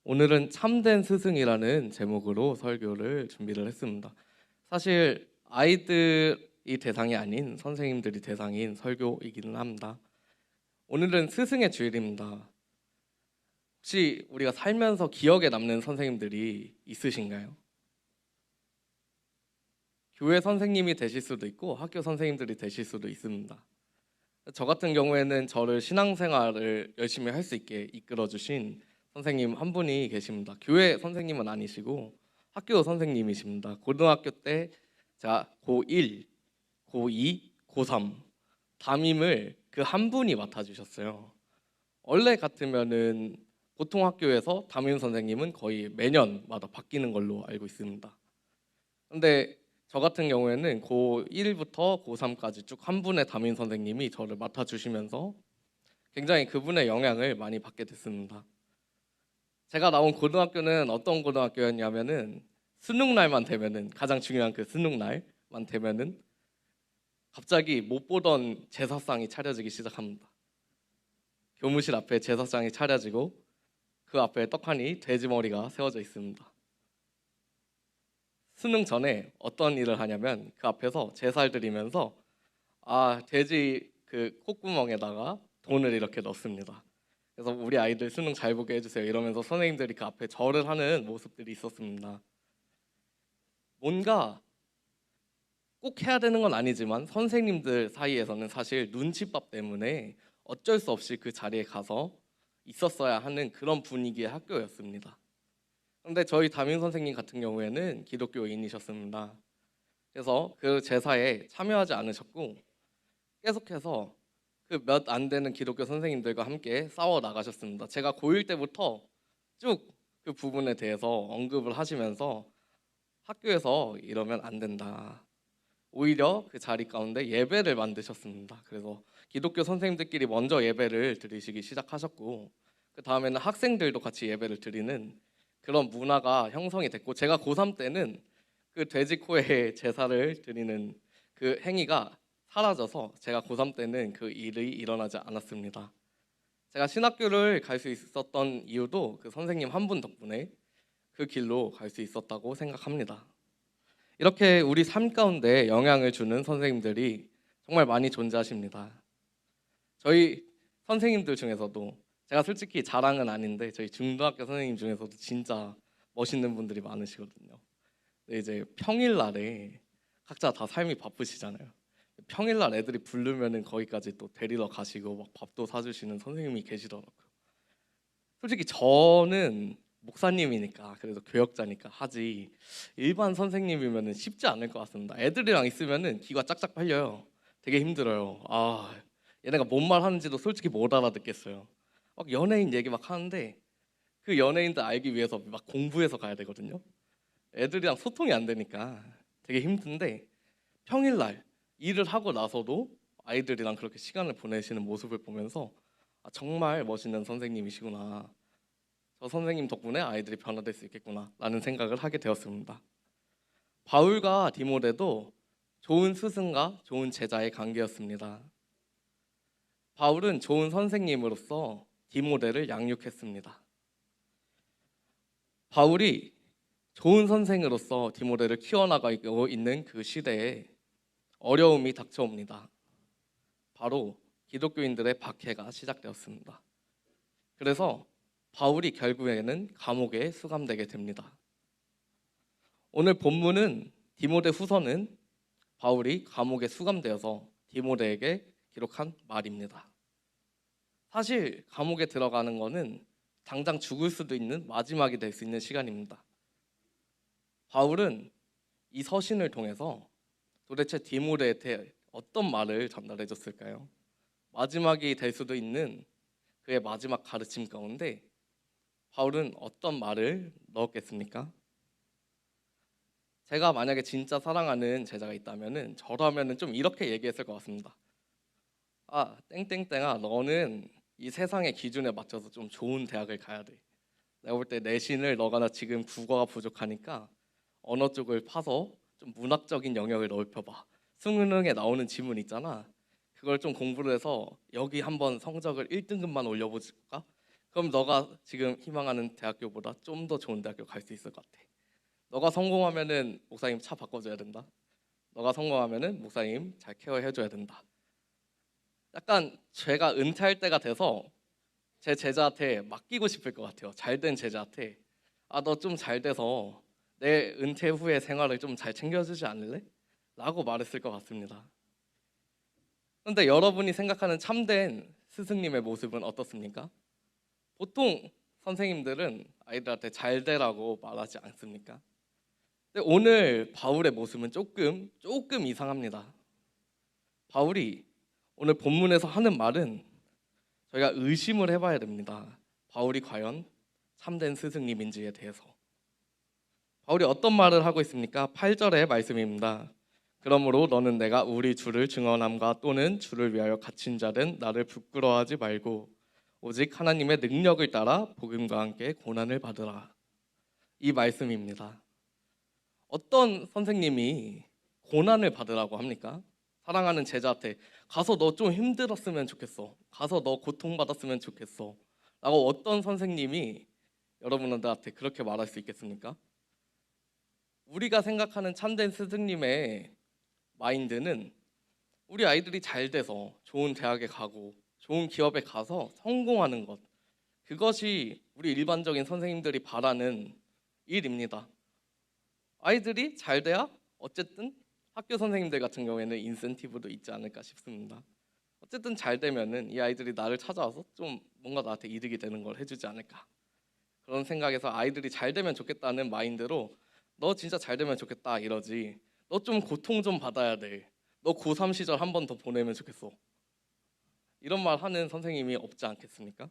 오늘은 참된 스승이라는 제목으로 설교를 준비를 했습니다. 사실 아이들이 대상이 아닌 선생님들이 대상인 설교이기는 합니다. 오늘은 스승의 주일입니다. 혹시 우리가 살면서 기억에 남는 선생님들이 있으신가요? 교회 선생님이 되실 수도 있고 학교 선생님들이 되실 수도 있습니다. 저 같은 경우에는 저를 신앙생활을 열심히 할 수 있게 이끌어 주신 선생님 한 분이 계십니다. 교회 선생님은 아니시고 학교 선생님이십니다. 고등학교 때 제가 고1, 고2, 고3 담임을 그 한 분이 맡아주셨어요. 원래 같으면은 보통 학교에서 담임 선생님은 거의 매년마다 바뀌는 걸로 알고 있습니다. 근데 저 같은 경우에는 고1부터 고3까지 쭉 한 분의 담임 선생님이 저를 맡아주시면서 굉장히 그분의 영향을 많이 받게 됐습니다. 제가 나온 고등학교는 어떤 고등학교였냐면은 수능 날만 되면은 가장 중요한 그 수능 날만 되면은 갑자기 못 보던 제사상이 차려지기 시작합니다. 교무실 앞에 제사상이 차려지고 그 앞에 떡하니 돼지 머리가 세워져 있습니다. 수능 전에 어떤 일을 하냐면 그 앞에서 제사를 드리면서 돼지 그 콧구멍에다가 돈을 이렇게 넣습니다. 그래서 우리 아이들 수능 잘 보게 해주세요 이러면서 선생님들이 그 앞에 절을 하는 모습들이 있었습니다. 뭔가 꼭 해야 되는 건 아니지만 선생님들 사이에서는 사실 눈칫밥 때문에 어쩔 수 없이 그 자리에 가서 있었어야 하는 그런 분위기의 학교였습니다. 그런데 저희 담임 선생님 같은 경우에는 기독교인이셨습니다. 그래서 그 제사에 참여하지 않으셨고 계속해서 그 몇 안 되는 기독교 선생님들과 함께 싸워 나가셨습니다. 제가 고1 때부터 쭉 그 부분에 대해서 언급을 하시면서 학교에서 이러면 안 된다. 오히려 그 자리 가운데 예배를 만드셨습니다. 그래서 기독교 선생님들끼리 먼저 예배를 드리시기 시작하셨고 그 다음에는 학생들도 같이 예배를 드리는 그런 문화가 형성이 됐고 제가 고3 때는 그 돼지 코에 제사를 드리는 그 행위가 사라져서 제가 고3 때는 그 일이 일어나지 않았습니다. 제가 신학교를 갈 수 있었던 이유도 그 선생님 한 분 덕분에 그 길로 갈 수 있었다고 생각합니다. 이렇게 우리 삶 가운데 영향을 주는 선생님들이 정말 많이 존재하십니다. 저희 선생님들 중에서도 제가 솔직히 자랑은 아닌데 저희 중등학교 선생님 중에서도 진짜 멋있는 분들이 많으시거든요. 근데 이제 평일날에 각자 다 삶이 바쁘시잖아요. 평일날 애들이 부르면은 거기까지 또 데리러 가시고 막 밥도 사주시는 선생님이 계시더라고요. 솔직히 저는 목사님이니까 그래도 교역자니까 하지 일반 선생님이면은 쉽지 않을 것 같습니다. 애들이랑 있으면은 기가 짝짝 빨려요. 되게 힘들어요. 얘네가 뭔 말 하는지도 솔직히 못 알아듣겠어요. 막 연예인 얘기 막 하는데 그 연예인들 알기 위해서 막 공부해서 가야 되거든요. 애들이랑 소통이 안 되니까 되게 힘든데 평일날 일을 하고 나서도 아이들이랑 그렇게 시간을 보내시는 모습을 보면서 정말 멋있는 선생님이시구나. 저 선생님 덕분에 아이들이 변화될 수 있겠구나 라는 생각을 하게 되었습니다. 바울과 디모데도 좋은 스승과 좋은 제자의 관계였습니다. 바울은 좋은 선생님으로서 디모데를 양육했습니다. 바울이 좋은 선생으로서 디모데를 키워나가고 있는 그 시대에 어려움이 닥쳐옵니다. 바로 기독교인들의 박해가 시작되었습니다. 그래서 바울이 결국에는 감옥에 수감되게 됩니다. 오늘 본문은 디모데 후서는 바울이 감옥에 수감되어서 디모데에게 기록한 말입니다. 사실 감옥에 들어가는 것은 당장 죽을 수도 있는 마지막이 될 수 있는 시간입니다. 바울은 이 서신을 통해서 도대체 디모데한테 어떤 말을 전달해 줬을까요? 마지막이 될 수도 있는 그의 마지막 가르침 가운데 바울은 어떤 말을 넣었겠습니까? 제가 만약에 진짜 사랑하는 제자가 있다면은 저라면은 좀 이렇게 얘기했을 것 같습니다. 땡땡땡아, 너는 이 세상의 기준에 맞춰서 좀 좋은 대학을 가야 돼. 내가 볼 때 내신을 너가 나 지금 국어가 부족하니까 언어 쪽을 파서 좀 문학적인 영역을 넓혀봐. 수능에 나오는 지문 있잖아. 그걸 좀 공부를 해서 여기 한번 성적을 1등급만 올려볼까? 그럼 너가 지금 희망하는 대학교보다 좀 더 좋은 대학교 갈 수 있을 것 같아. 너가 성공하면은 목사님 차 바꿔줘야 된다. 너가 성공하면은 목사님 잘 케어해줘야 된다. 약간 제가 은퇴할 때가 돼서 제 제자한테 맡기고 싶을 것 같아요. 잘된 제자한테 너 좀 잘 돼서 내 은퇴 후의 생활을 좀 잘 챙겨주지 않을래? 라고 말했을 것 같습니다. 그런데 여러분이 생각하는 참된 스승님의 모습은 어떻습니까? 보통 선생님들은 아이들한테 잘 되라고 말하지 않습니까? 근데 오늘 바울의 모습은 조금 이상합니다. 바울이 오늘 본문에서 하는 말은 저희가 의심을 해봐야 됩니다. 바울이 과연 참된 스승님인지에 대해서. 바울이 어떤 말을 하고 있습니까? 8절의 말씀입니다. 그러므로 너는 내가 우리 주를 증언함과 또는 주를 위하여 갇힌 자든 나를 부끄러워하지 말고 오직 하나님의 능력을 따라 복음과 함께 고난을 받으라. 이 말씀입니다. 어떤 선생님이 고난을 받으라고 합니까? 사랑하는 제자한테 가서 너 좀 힘들었으면 좋겠어. 가서 너 고통받았으면 좋겠어. 라고 어떤 선생님이 여러분들한테 그렇게 말할 수 있겠습니까? 우리가 생각하는 참된 스승님의 마인드는 우리 아이들이 잘 돼서 좋은 대학에 가고 좋은 기업에 가서 성공하는 것, 그것이 우리 일반적인 선생님들이 바라는 일입니다. 아이들이 잘 돼야 어쨌든 학교 선생님들 같은 경우에는 인센티브도 있지 않을까 싶습니다. 어쨌든 잘 되면은 이 아이들이 나를 찾아와서 좀 뭔가 나한테 이득이 되는 걸 해주지 않을까, 그런 생각에서 아이들이 잘 되면 좋겠다는 마인드로 너 진짜 잘 되면 좋겠다 이러지, 너 좀 고통 좀 받아야 돼, 너 고3 시절 한 번 더 보내면 좋겠어, 이런 말 하는 선생님이 없지 않겠습니까?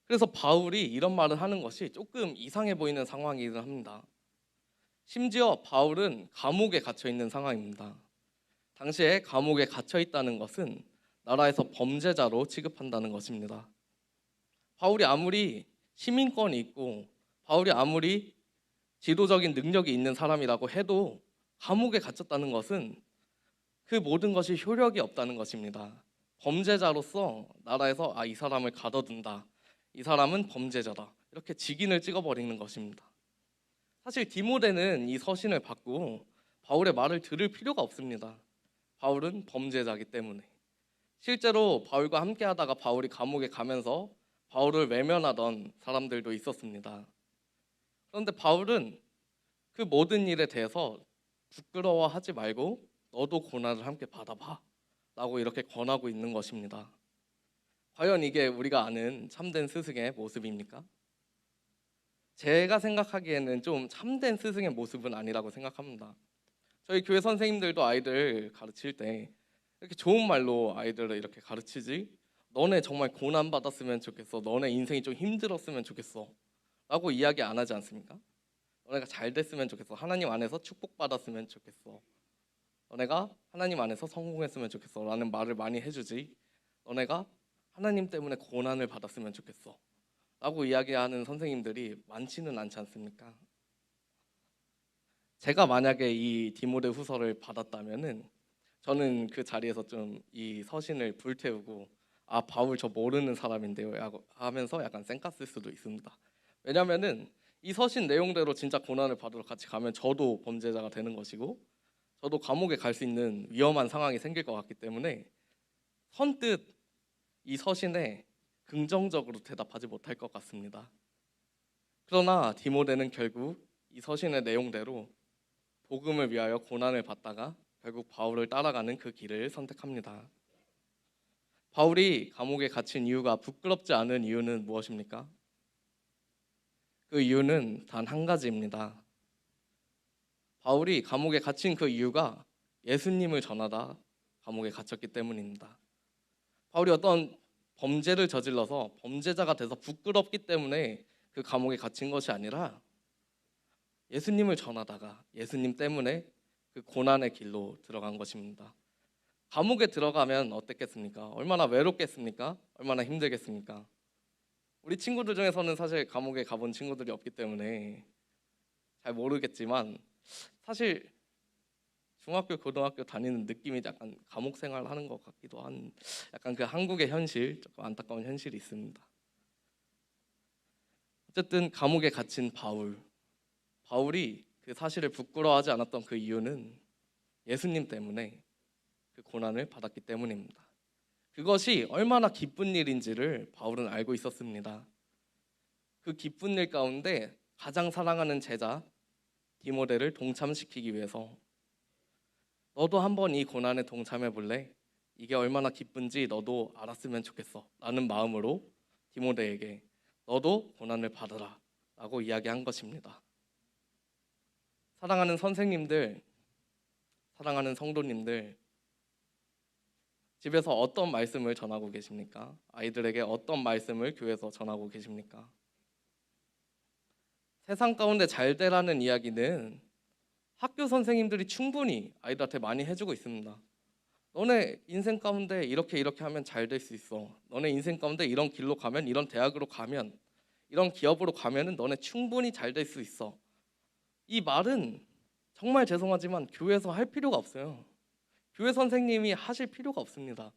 그래서 바울이 이런 말을 하는 것이 조금 이상해 보이는 상황이긴 합니다. 심지어 바울은 감옥에 갇혀 있는 상황입니다. 당시에 감옥에 갇혀 있다는 것은 나라에서 범죄자로 취급한다는 것입니다. 바울이 아무리 시민권이 있고 바울이 아무리 지도적인 능력이 있는 사람이라고 해도 감옥에 갇혔다는 것은 그 모든 것이 효력이 없다는 것입니다. 범죄자로서 나라에서 이 사람을 가둬둔다, 이 사람은 범죄자다, 이렇게 직인을 찍어버리는 것입니다. 사실 디모데는 이 서신을 받고 바울의 말을 들을 필요가 없습니다. 바울은 범죄자이기 때문에. 실제로 바울과 함께 하다가 바울이 감옥에 가면서 바울을 외면하던 사람들도 있었습니다. 그런데 바울은 그 모든 일에 대해서 부끄러워하지 말고 너도 고난을 함께 받아봐 라고 이렇게 권하고 있는 것입니다. 과연 이게 우리가 아는 참된 스승의 모습입니까? 제가 생각하기에는 좀 참된 스승의 모습은 아니라고 생각합니다. 저희 교회 선생님들도 아이들 가르칠 때 이렇게 좋은 말로 아이들을 이렇게 가르치지, 너네 정말 고난 받았으면 좋겠어, 너네 인생이 좀 힘들었으면 좋겠어 라고 이야기 안 하지 않습니까? 너네가 잘 됐으면 좋겠어, 하나님 안에서 축복받았으면 좋겠어, 너네가 하나님 안에서 성공했으면 좋겠어 라는 말을 많이 해주지, 너네가 하나님 때문에 고난을 받았으면 좋겠어 라고 이야기하는 선생님들이 많지는 않지 않습니까? 제가 만약에 이 디모데 후서를 받았다면은 저는 그 자리에서 좀 이 서신을 불태우고 바울 저 모르는 사람인데요 하면서 약간 쌩까 쓸 수도 있습니다. 왜냐면은 이 서신 내용대로 진짜 고난을 받으러 같이 가면 저도 범죄자가 되는 것이고 저도 감옥에 갈 수 있는 위험한 상황이 생길 것 같기 때문에 선뜻 이 서신에 긍정적으로 대답하지 못할 것 같습니다. 그러나 디모데는 결국 이 서신의 내용대로 복음을 위하여 고난을 받다가 결국 바울을 따라가는 그 길을 선택합니다. 바울이 감옥에 갇힌 이유가 부끄럽지 않은 이유는 무엇입니까? 그 이유는 단 한 가지입니다. 바울이 감옥에 갇힌 그 이유가 예수님을 전하다 감옥에 갇혔기 때문입니다. 바울이 어떤 범죄를 저질러서 범죄자가 돼서 부끄럽기 때문에 그 감옥에 갇힌 것이 아니라 예수님을 전하다가 예수님 때문에 그 고난의 길로 들어간 것입니다. 감옥에 들어가면 어땠겠습니까? 얼마나 외롭겠습니까? 얼마나 힘들겠습니까? 우리 친구들 중에서는 사실 감옥에 가본 친구들이 없기 때문에 잘 모르겠지만 사실 중학교, 고등학교 다니는 느낌이 약간 감옥 생활하는 것 같기도 한, 약간 그 한국의 현실, 조금 안타까운 현실이 있습니다. 어쨌든 감옥에 갇힌 바울이 그 사실을 부끄러워하지 않았던 그 이유는 예수님 때문에 그 고난을 받았기 때문입니다. 그것이 얼마나 기쁜 일인지를 바울은 알고 있었습니다. 그 기쁜 일 가운데 가장 사랑하는 제자 디모데를 동참시키기 위해서 너도 한번 이 고난에 동참해 볼래? 이게 얼마나 기쁜지 너도 알았으면 좋겠어 라는 마음으로 디모데에게 너도 고난을 받아라 라고 이야기한 것입니다. 사랑하는 선생님들, 사랑하는 성도님들, 집에서 어떤 말씀을 전하고 계십니까? 아이들에게 어떤 말씀을 교회에서 전하고 계십니까? 세상 가운데 잘 되라는 이야기는 학교 선생님들이 충분히 아이들한테 많이 해주고 있습니다. 너네 인생 가운데 이렇게 하면 잘 될 수 있어. 너네 인생 가운데 이런 길로 가면, 이런 대학으로 가면, 이런 기업으로 가면은 너네 충분히 잘 될 수 있어. 이 말은 정말 죄송하지만 교회에서 할 필요가 없어요. 교회 선생님이 하실 필요가 없습니다.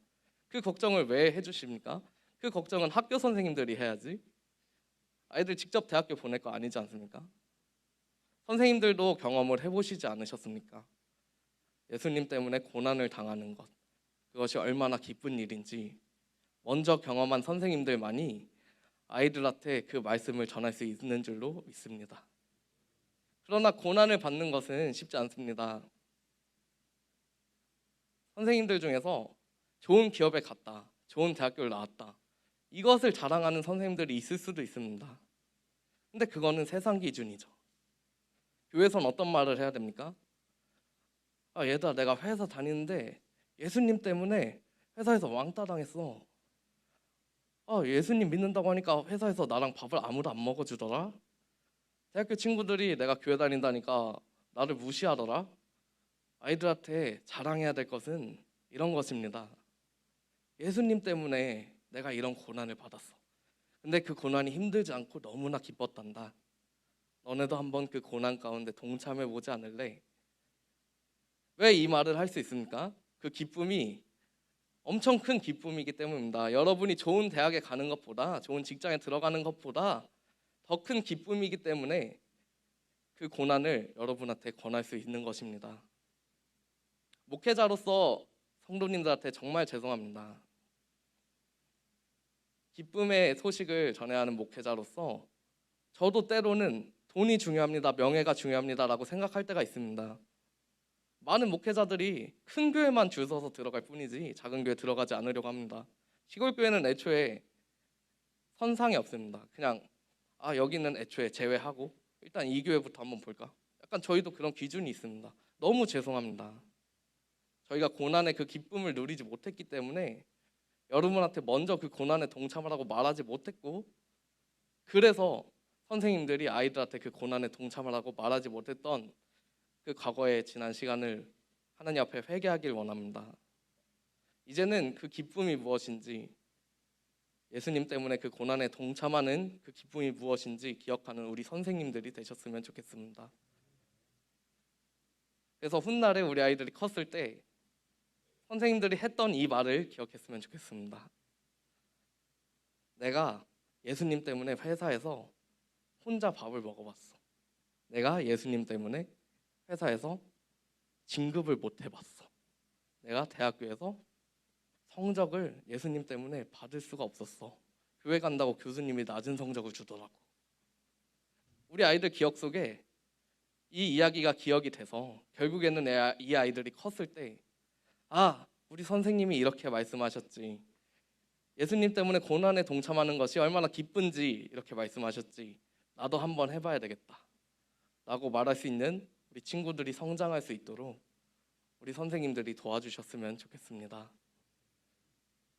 그 걱정을 왜 해주십니까? 그 걱정은 학교 선생님들이 해야지. 아이들 직접 대학교 보낼 거 아니지 않습니까? 선생님들도 경험을 해보시지 않으셨습니까? 예수님 때문에 고난을 당하는 것, 그것이 얼마나 기쁜 일인지 먼저 경험한 선생님들만이 아이들한테 그 말씀을 전할 수 있는 줄로 믿습니다. 그러나 고난을 받는 것은 쉽지 않습니다. 선생님들 중에서 좋은 기업에 갔다, 좋은 대학교를 나왔다, 이것을 자랑하는 선생님들이 있을 수도 있습니다. 근데 그거는 세상 기준이죠. 교회에서는 어떤 말을 해야 됩니까? 얘들아, 내가 회사 다니는데 예수님 때문에 회사에서 왕따 당했어. 예수님 믿는다고 하니까 회사에서 나랑 밥을 아무도 안 먹어주더라. 대학교 친구들이 내가 교회 다닌다니까 나를 무시하더라. 아이들한테 자랑해야 될 것은 이런 것입니다. 예수님 때문에 내가 이런 고난을 받았어. 근데 그 고난이 힘들지 않고 너무나 기뻤단다. 너네도 한번 그 고난 가운데 동참해보지 않을래? 왜 이 말을 할 수 있습니까? 그 기쁨이 엄청 큰 기쁨이기 때문입니다. 여러분이 좋은 대학에 가는 것보다, 좋은 직장에 들어가는 것보다 더 큰 기쁨이기 때문에 그 고난을 여러분한테 권할 수 있는 것입니다. 목회자로서 성도님들한테 정말 죄송합니다. 기쁨의 소식을 전해야 하는 목회자로서 저도 때로는 돈이 중요합니다, 명예가 중요합니다라고 생각할 때가 있습니다. 많은 목회자들이 큰 교회만 줄 서서 들어갈 뿐이지 작은 교회 들어가지 않으려고 합니다. 시골 교회는 애초에 선상이 없습니다. 그냥 여기는 애초에 제외하고 일단 이 교회부터 한번 볼까? 약간 저희도 그런 기준이 있습니다. 너무 죄송합니다. 저희가 고난의 그 기쁨을 누리지 못했기 때문에 여러분한테 먼저 그 고난에 동참하라고 말하지 못했고, 그래서 선생님들이 아이들한테 그 고난에 동참하라고 말하지 못했던 그 과거의 지난 시간을 하나님 앞에 회개하길 원합니다. 이제는 그 기쁨이 무엇인지, 예수님 때문에 그 고난에 동참하는 그 기쁨이 무엇인지 기억하는 우리 선생님들이 되셨으면 좋겠습니다. 그래서 훗날에 우리 아이들이 컸을 때 선생님들이 했던 이 말을 기억했으면 좋겠습니다. 내가 예수님 때문에 회사에서 혼자 밥을 먹어봤어. 내가 예수님 때문에 회사에서 진급을 못 해봤어. 내가 대학교에서 성적을 예수님 때문에 받을 수가 없었어. 교회 간다고 교수님이 낮은 성적을 주더라고. 우리 아이들 기억 속에 이 이야기가 기억이 돼서 결국에는 이 아이들이 컸을 때 우리 선생님이 이렇게 말씀하셨지. 예수님 때문에 고난에 동참하는 것이 얼마나 기쁜지 이렇게 말씀하셨지. 나도 한번 해봐야 되겠다 라고 말할 수 있는 우리 친구들이 성장할 수 있도록 우리 선생님들이 도와주셨으면 좋겠습니다.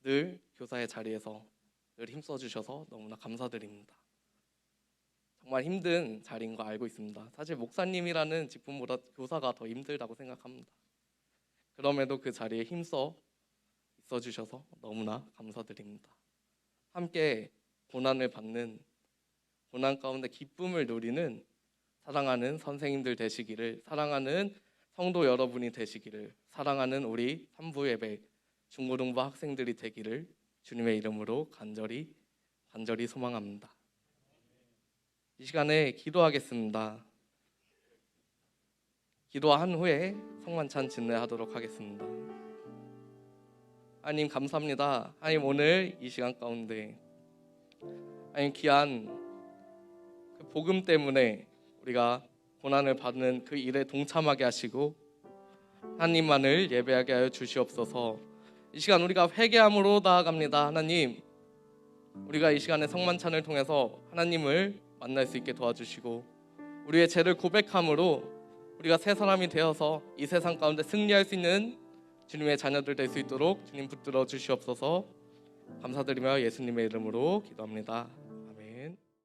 늘 교사의 자리에서 늘 힘써주셔서 너무나 감사드립니다. 정말 힘든 자리인 거 알고 있습니다. 사실 목사님이라는 직분보다 교사가 더 힘들다고 생각합니다. 그럼에도 그 자리에 힘써 있어주셔서 너무나 감사드립니다. 함께 고난을 받는, 고난 가운데 기쁨을 누리는 사랑하는 선생님들 되시기를, 사랑하는 성도 여러분이 되시기를, 사랑하는 우리 산부 예배 중고등부 학생들이 되기를 주님의 이름으로 간절히 소망합니다. 이 시간에 기도하겠습니다. 기도한 후에 성만찬 진례하도록 하겠습니다. 하나님 감사합니다. 하나님 오늘 이 시간 가운데 하나님 귀한 그 복음 때문에 우리가 고난을 받는 그 일에 동참하게 하시고 하나님만을 예배하게 하여 주시옵소서. 이 시간 우리가 회개함으로 나아갑니다. 하나님, 우리가 이 시간에 성만찬을 통해서 하나님을 만날 수 있게 도와주시고 우리의 죄를 고백함으로 우리가 새 사람이 되어서 이 세상 가운데 승리할 수 있는 주님의 자녀들 될 수 있도록 주님 붙들어 주시옵소서. 감사드리며 예수님의 이름으로 기도합니다.